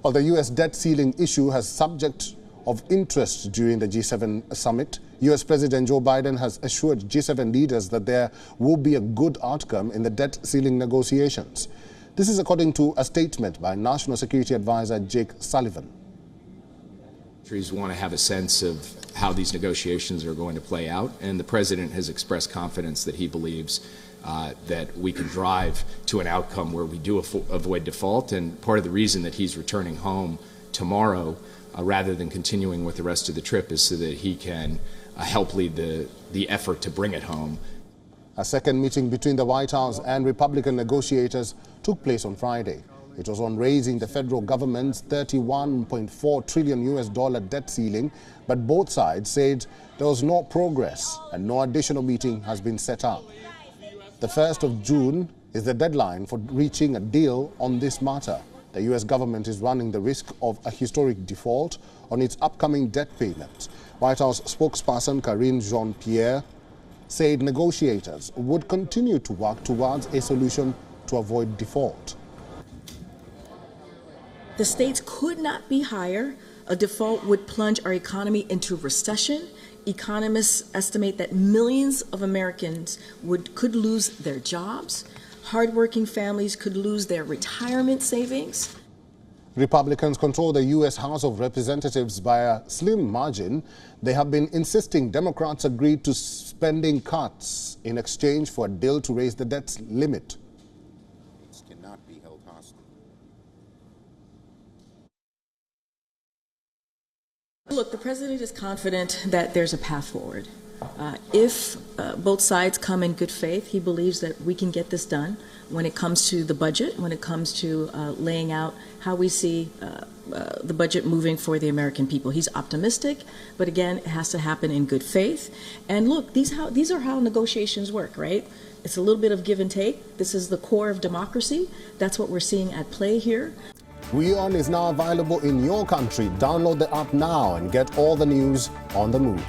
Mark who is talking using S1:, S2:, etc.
S1: Well, the US debt ceiling issue has subject of interest during the G7 summit. US President Joe Biden has assured G7 leaders that there will be a good outcome in the debt ceiling negotiations. This is according to a statement by National Security Advisor Jake Sullivan.
S2: Countries want to have a sense of how these negotiations are going to play out, and the President has expressed confidence that he believes that we can drive to an outcome where we do avoid default. And part of the reason that he's returning home tomorrow rather than continuing with the rest of the trip is so that he can help lead the effort to bring it home.
S1: A second meeting between the White House and Republican negotiators took place on Friday. It was on raising the federal government's $31.4 trillion debt ceiling, but both sides said there was no progress and no additional meeting has been set up. The 1st of June is the deadline for reaching a deal on this matter. The US government is running the risk of a historic default on its upcoming debt payments. White House spokesperson Karine Jean-Pierre said negotiators would continue to work towards a solution to avoid default.
S3: The stakes could not be higher. A default would plunge our economy into recession. Economists estimate that millions of Americans could lose their jobs. Hardworking families could lose their retirement savings.
S1: Republicans control the U.S. House of Representatives by a slim margin. They have been insisting Democrats agreed to spending cuts in exchange for a deal to raise the debt limit.
S4: It cannot be held hostage.
S3: Look, the president is confident that there's a path forward. If both sides come in good faith, he believes that we can get this done when it comes to the budget, when it comes to laying out how we see the budget moving for the American people. He's optimistic, but again, it has to happen in good faith. And look, these are how negotiations work, right? It's a little bit of give and take. This is the core of democracy. That's what we're seeing at play here.
S1: WION is now available in your country. Download the app now and get all the news on the move.